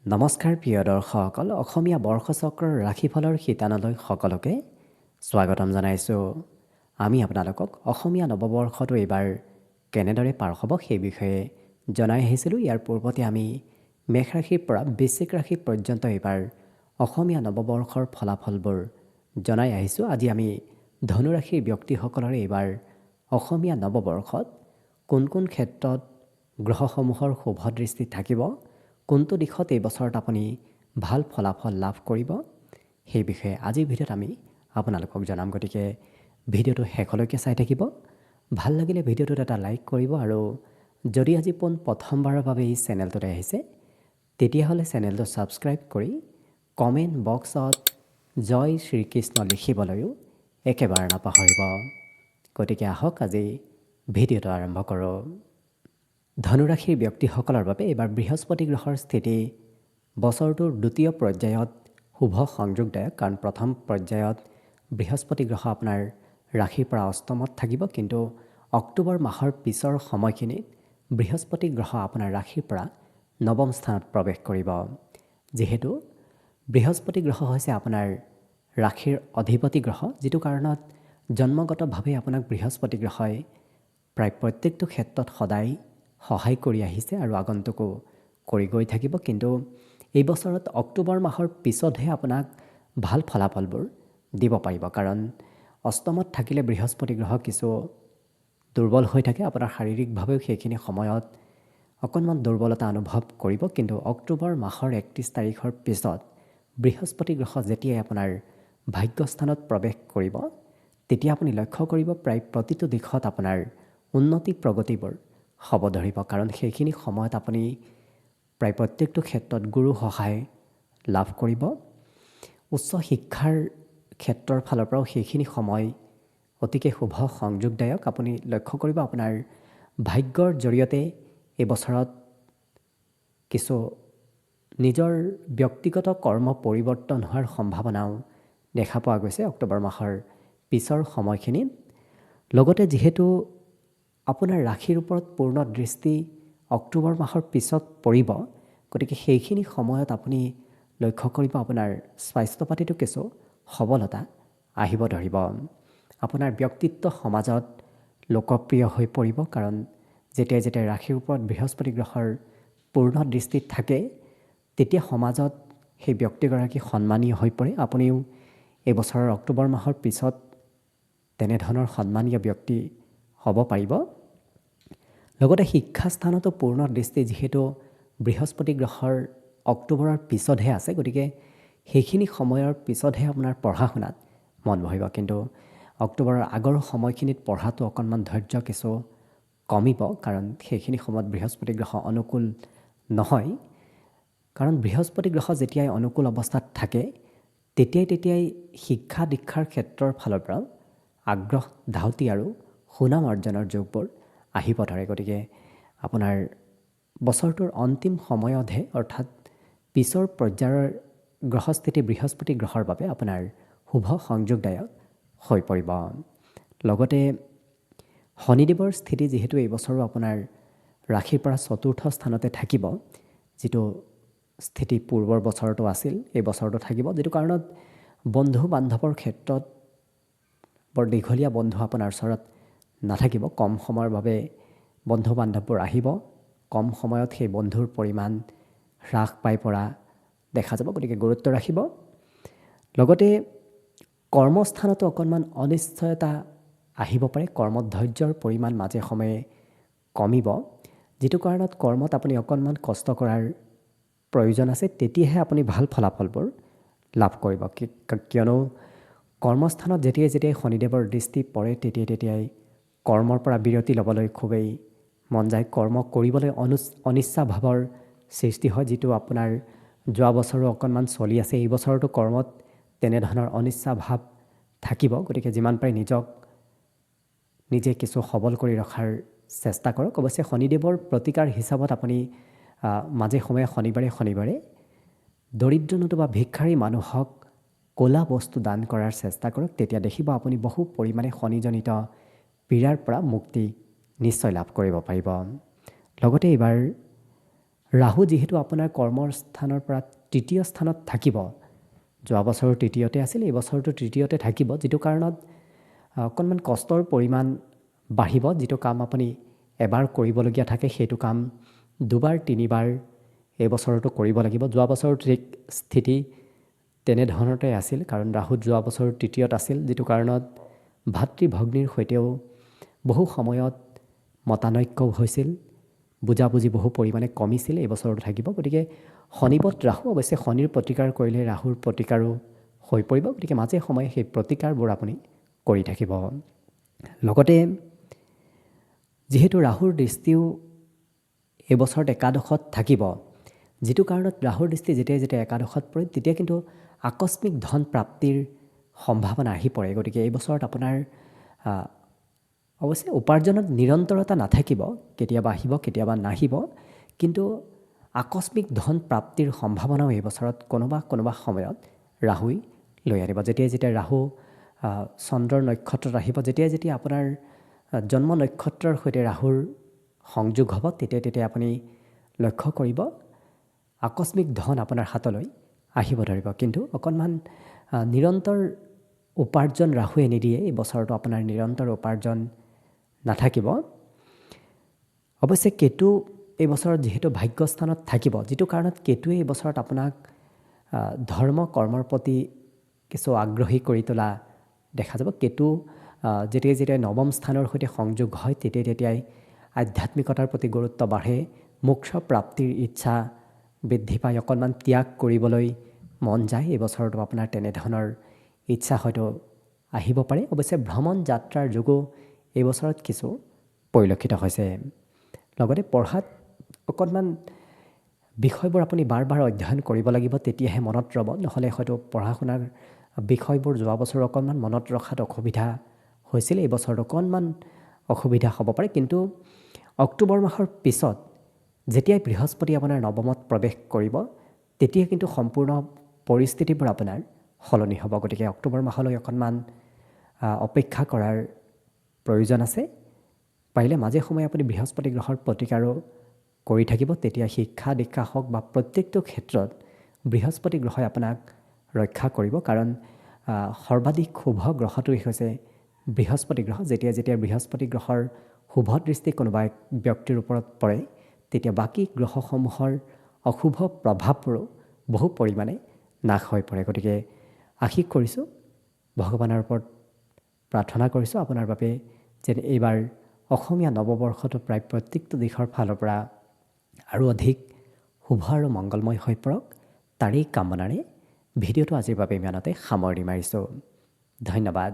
নমস্কাৰ প্ৰিয় দৰ্শকসকল, অসমীয়া বৰ্ষচক্ৰৰ ৰাশিফলৰ শিতানলৈ সকলোকে স্বাগতম জনাইছোঁ। আমি আপোনালোকক অসমীয়া নৱবৰ্ষটো এইবাৰ কেনেদৰে পাৰ হ'ব সেই বিষয়ে জনাই আহিছিলোঁ। ইয়াৰ পূৰ্বতে আমি মেষ ৰাশিৰ পৰা বৃশ্চিক ৰাশি পৰ্যন্ত এইবাৰ অসমীয়া নৱবৰ্ষৰ ফলাফলবোৰ জনাই আহিছোঁ। আজি আমি ধনুৰাশিৰ ব্যক্তিসকলৰ এইবাৰ অসমীয়া নৱবৰ্ষত কোন কোন ক্ষেত্ৰত গ্ৰহসমূহৰ শুভ দৃষ্টি থাকিব, কোনটো দিশত এই বছৰত আপুনি ভাল ফলাফল লাভ কৰিব, সেই বিষয়ে আজিৰ ভিডিঅ'ত আমি আপোনালোকক জনাম। গতিকে ভিডিঅ'টো শেষলৈকে চাই থাকিব। ভাল লাগিলে ভিডিঅ'টোত এটা লাইক কৰিব আৰু যদি আজি প্ৰথমবাৰৰ বাবে এই চেনেলটোতে আহিছে তেতিয়াহ'লে চেনেলটো ছাবস্ক্ৰাইব কৰি কমেণ্ট বক্সত জয় শ্ৰীকৃষ্ণ লিখিবলৈও একেবাৰে নাপাহৰিব। গতিকে আহক আজি ভিডিঅ'টো আৰম্ভ কৰোঁ। ধনুৰাশিৰ ব্যক্তিসকলৰ বাবে এইবাৰ বৃহস্পতি গ্ৰহৰ স্থিতি বছৰটোৰ দ্বিতীয় পৰ্যায়ত শুভ সংযোগদায়ক, কাৰণ প্ৰথম পৰ্যায়ত বৃহস্পতি গ্ৰহ আপোনাৰ ৰাশিৰ পৰা অষ্টমত থাকিব, কিন্তু অক্টোবৰ মাহৰ পিছৰ সময়খিনিত বৃহস্পতি গ্ৰহ আপোনাৰ ৰাশিৰ পৰা নৱম স্থানত প্ৰৱেশ কৰিব। যিহেতু বৃহস্পতি গ্ৰহ হৈছে আপোনাৰ ৰাশিৰ অধিপতি গ্ৰহ, যিটো কাৰণত জন্মগতভাৱে আপোনাক বৃহস্পতি গ্ৰহই প্ৰায় প্ৰত্যেকটো ক্ষেত্ৰত সদায় সহায় কৰি আহিছে আৰু আগন্তুকো কৰি গৈ থাকিব। কিন্তু এই বছৰত অক্টোবৰ মাহৰ পিছতহে আপোনাক ভাল ফলাফলবোৰ দিব পাৰিব, কাৰণ অষ্টমত থাকিলে বৃহস্পতি গ্ৰহ কিছু দুৰ্বল হৈ থাকে। আপোনাৰ শাৰীৰিকভাৱেও সেইখিনি সময়ত অকণমান দুৰ্বলতা অনুভৱ কৰিব। কিন্তু অক্টোবৰ মাহৰ 31 তাৰিখৰ পিছত বৃহস্পতি গ্ৰহ যেতিয়াই আপোনাৰ ভাগ্যস্থানত প্ৰৱেশ কৰিব তেতিয়া আপুনি লক্ষ্য কৰিব প্ৰায় প্ৰতিটো দিশত আপোনাৰ উন্নতি প্ৰগতিবোৰ হ'ব ধৰিব, কাৰণ সেইখিনি সময়ত আপুনি প্ৰায় প্ৰত্যেকটো ক্ষেত্ৰত গুৰু সহায় লাভ কৰিব। উচ্চ শিক্ষাৰ ক্ষেত্ৰৰ ফালৰ পৰাও সেইখিনি সময় অতিকে শুভ সংযোগদায়ক। আপুনি লক্ষ্য কৰিব আপোনাৰ ভাগ্যৰ জৰিয়তে এই বছৰত কিছু নিজৰ ব্যক্তিগত কৰ্ম পৰিৱৰ্তন হোৱাৰ সম্ভাৱনাও দেখা পোৱা গৈছে অক্টোবৰ মাহৰ পিছৰ সময়খিনিত। লগতে যিহেতু আপোনাৰ ৰাশিৰ ওপৰত পূৰ্ণ দৃষ্টি অক্টোবৰ মাহৰ পিছত পৰিব, গতিকে সেইখিনি সময়ত আপুনি লক্ষ্য কৰিব আপোনাৰ স্বাস্থ্য পাতিটো কিছু সবলতা আহিব ধৰিব। আপোনাৰ ব্যক্তিত্ব সমাজত লোকপ্ৰিয় হৈ পৰিব, কাৰণ যেতিয়া ৰাশিৰ ওপৰত বৃহস্পতি গ্ৰহৰ পূৰ্ণ দৃষ্টিত থাকে তেতিয়া সমাজত সেই ব্যক্তিগৰাকী সন্মানীয় হৈ পৰে। আপুনিও এই বছৰৰ অক্টোবৰ মাহৰ পিছত তেনেধৰণৰ সন্মানীয় ব্যক্তি হ'ব পাৰিব। লগতে শিক্ষাস্থানতো পূৰ্ণ দৃষ্টি যিহেতু বৃহস্পতি গ্ৰহৰ অক্টোবৰৰ পিছতহে আছে, গতিকে সেইখিনি সময়ৰ পিছতহে আপোনাৰ পঢ়া শুনাত মন বহিব। কিন্তু অক্টোবৰৰ আগৰ সময়খিনিত পঢ়াটো অকণমান ধৈৰ্য কিছু কমিব, কাৰণ সেইখিনি সময়ত বৃহস্পতি গ্ৰহ অনুকূল নহয়। কাৰণ বৃহস্পতি গ্ৰহ যেতিয়াই অনুকূল অৱস্থাত থাকে তেতিয়াই শিক্ষা দীক্ষাৰ ক্ষেত্ৰৰ ফালৰ পৰা আগ্ৰহ ধাউতি আৰু সুনাম অৰ্জনৰ যোগবোৰ আহিব ধৰে। গতিকে আপোনাৰ বছৰটোৰ অন্তিম সময়তহে, অৰ্থাৎ পিছৰ পৰ্যায়ৰ গ্ৰহস্থিতি বৃহস্পতি গ্ৰহৰ বাবে আপোনাৰ শুভ সংযোগদায়ক হৈ পৰিব। লগতে শনিদেৱৰ স্থিতি যিহেতু এই বছৰো আপোনাৰ ৰাশিৰ পৰা চতুৰ্থ স্থানতে থাকিব, যিটো স্থিতি পূৰ্বৰ বছৰতো আছিল এই বছৰতো থাকিব, যিটো কাৰণত বন্ধু বান্ধৱৰ ক্ষেত্ৰত বৰ দীঘলীয়া বন্ধু আপোনাৰ ওচৰত নাথাকিব। কম সময়ৰ বাবে বন্ধু বান্ধৱবোৰ আহিব, কম সময়ত সেই বন্ধুৰ পৰিমাণ হ্ৰাস পাই পৰা দেখা যাব, গতিকে গুৰুত্ব ৰাখিব। লগতে কৰ্মস্থানতো অকণমান অনিশ্চয়তা আহিব পাৰে, কৰ্মত ধৈৰ্যৰ পৰিমাণ মাজে সময়ে কমিব, যিটো কাৰণত কৰ্মত আপুনি অকণমান কষ্ট কৰাৰ প্ৰয়োজন আছে, তেতিয়াহে আপুনি ভাল ফলাফলবোৰ লাভ কৰিব। কিয়নো কৰ্মস্থানত যেতিয়াই শনিদেৱৰ দৃষ্টি পৰে তেতিয়াই কৰ্মৰ পৰা বিৰতি ল'বলৈ খুবেই মন যায়, কৰ্ম কৰিবলৈ অনিচ্ছা ভাৱৰ সৃষ্টি হয়, যিটো আপোনাৰ যোৱা বছৰো অকণমান চলি আছে। এই বছৰতো কৰ্মত তেনেধৰণৰ অনিচ্ছা ভাৱ থাকিব, গতিকে যিমান পাৰে নিজে কিছু সবল কৰি ৰখাৰ চেষ্টা কৰক। অৱশ্যে শনিদেৱৰ প্ৰতিকাৰ হিচাপত আপুনি মাজে সময়ে শনিবাৰে দৰিদ্ৰ নতুবা ভিক্ষাৰী মানুহক ক'লা বস্তু দান কৰাৰ চেষ্টা কৰক, তেতিয়া দেখিব আপুনি বহু পৰিমাণে শনিজনিত পীড়াৰ পৰা মুক্তি নিশ্চয় লাভ কৰিব পাৰিব। লগতে এইবাৰ ৰাহু যিহেতু আপোনাৰ কৰ্মৰ স্থানৰ পৰা তৃতীয় স্থানত থাকিব, যোৱা বছৰৰ তৃতীয়তে আছিল, এই বছৰটো তৃতীয়তে থাকিব, যিটো কাৰণত অকণমান কষ্টৰ পৰিমাণ বাঢ়িব। যিটো কাম আপুনি এবাৰ কৰিবলগীয়া থাকে সেইটো কাম দুবাৰ তিনিবাৰ এই বছৰতো কৰিব লাগিব। যোৱা বছৰৰ ঠিক স্থিতি তেনেধৰণতে আছিল, কাৰণ ৰাহু যোৱা বছৰ তৃতীয়ত আছিল, যিটো কাৰণত ভাতৃ ভগ্নীৰ সৈতেও বহু সময়ত মতানৈক্য হৈছিল, বুজাবুজি বহু পৰিমাণে কমিছিল। এই বছৰতো থাকিব। গতিকে শনিপথ ৰাহু, অৱশ্যে শনিৰ প্ৰতিকাৰ কৰিলে ৰাহুৰ প্ৰতিকাৰো হৈ পৰিব। গতিকে মাজে সময়ে সেই প্ৰতিকাৰবোৰ আপুনি কৰি থাকিব। লগতে যিহেতু ৰাহুৰ দৃষ্টিও এই বছৰত একাদশত থাকিব, যিটো কাৰণত ৰাহুৰ দৃষ্টি যেতিয়া যেতিয়া একাদশত পৰে তেতিয়া কিন্তু আকস্মিক ধন প্ৰাপ্তিৰ সম্ভাৱনা আহি পৰে। গতিকে এই বছৰত আপোনাৰ অৱশ্যে উপাৰ্জনত নিৰন্তৰতা নাথাকিব, কেতিয়াবা আহিব কেতিয়াবা নাহিব, কিন্তু আকস্মিক ধন প্ৰাপ্তিৰ সম্ভাৱনাও এই বছৰত কোনোবা সময়ত ৰাহুই লৈ আনিব। যেতিয়া যেতিয়া ৰাহু চন্দ্ৰৰ নক্ষত্ৰত আহিব, যেতিয়া যেতিয়া আপোনাৰ জন্ম নক্ষত্ৰৰ সৈতে ৰাহুৰ সংযোগ হ'ব, তেতিয়া তেতিয়া আপুনি লক্ষ্য কৰিব আকস্মিক ধন আপোনাৰ হাতলৈ আহিব ধৰিব। কিন্তু অকণমান নিৰন্তৰ উপাৰ্জন ৰাহুৱে নিদিয়ে। এই বছৰটো আপোনাৰ নিৰন্তৰ উপাৰ্জন নাথাকিব। অৱশ্যে কেতু এই বছৰত যিহেতু ভাগ্যস্থানত থাকিব, যিটো কাৰণত কেতুৱে এই বছৰত আপোনাক ধৰ্ম কৰ্মৰ প্ৰতি কিছু আগ্ৰহী কৰি তোলা দেখা যাব। কেতু যেতিয়াই যেতিয়াই নৱম স্থানৰ সৈতে সংযোগ হয় তেতিয়াই তেতিয়াই আধ্যাত্মিকতাৰ প্ৰতি গুৰুত্ব বাঢ়ে, মোক্ষ প্ৰাপ্তিৰ ইচ্ছা বৃদ্ধি পায়, অকণমান ত্যাগ কৰিবলৈ মন যায়। এই বছৰতো আপোনাৰ তেনেধৰণৰ ইচ্ছা হয়তো আহিব পাৰে। অৱশ্যে ভ্ৰমণ যাত্ৰাৰ যোগো এই বছৰত কিছু পৰিলক্ষিত হৈছে। লগতে পঢ়াত অকণমান বিষয়বোৰ আপুনি বাৰ বাৰ অধ্যয়ন কৰিব লাগিব, তেতিয়াহে মনত ৰ'ব। নহ'লে হয়তো পঢ়া শুনাৰ বিষয়বোৰ যোৱা বছৰ অকণমান মনত ৰখাত অসুবিধা হৈছিল, এই বছৰত অকণমান অসুবিধা হ'ব পাৰে। কিন্তু অক্টোবৰ মাহৰ পিছত যেতিয়াই বৃহস্পতি আপোনাৰ নৱমত প্ৰৱেশ কৰিব তেতিয়া কিন্তু সম্পূৰ্ণ পৰিস্থিতিবোৰ আপোনাৰ সলনি হ'ব। গতিকে অক্টোবৰ মাহলৈ অকণমান অপেক্ষা কৰাৰ প্ৰয়োজন আছে। পাৰিলে মাজে সময়ে আপুনি বৃহস্পতি গ্ৰহৰ প্ৰতিকাৰো কৰি থাকিব, তেতিয়া শিক্ষা দীক্ষা হওক বা প্ৰত্যেকটো ক্ষেত্ৰত বৃহস্পতি গ্ৰহই আপোনাক ৰক্ষা কৰিব। কাৰণ সৰ্বাধিক শুভ গ্ৰহটোৱেই হৈছে বৃহস্পতি গ্ৰহ। যেতিয়া যেতিয়া বৃহস্পতি গ্ৰহৰ শুভ দৃষ্টি কোনোবা এক ব্যক্তিৰ ওপৰত পৰে তেতিয়া বাকী গ্ৰহসমূহৰ অশুভ প্ৰভাৱবোৰো বহু পৰিমাণে নাশ হৈ পৰে। গতিকে আশীষ কৰিছোঁ, ভগৱানৰ ওপৰত প্ৰাৰ্থনা কৰিছোঁ আপোনাৰ বাবে যেন এইবাৰ অসমীয়া নৱবৰ্ষটো প্ৰায় প্ৰত্যেকটো দিশৰ ফালৰ পৰা আৰু অধিক শুভ আৰু মংগলময় হৈ পৰক, তাৰেই কামনাৰে ভিডিঅ'টো আজিৰ বাবে ইমানতে সামৰণি মাৰিছোঁ। ধন্যবাদ।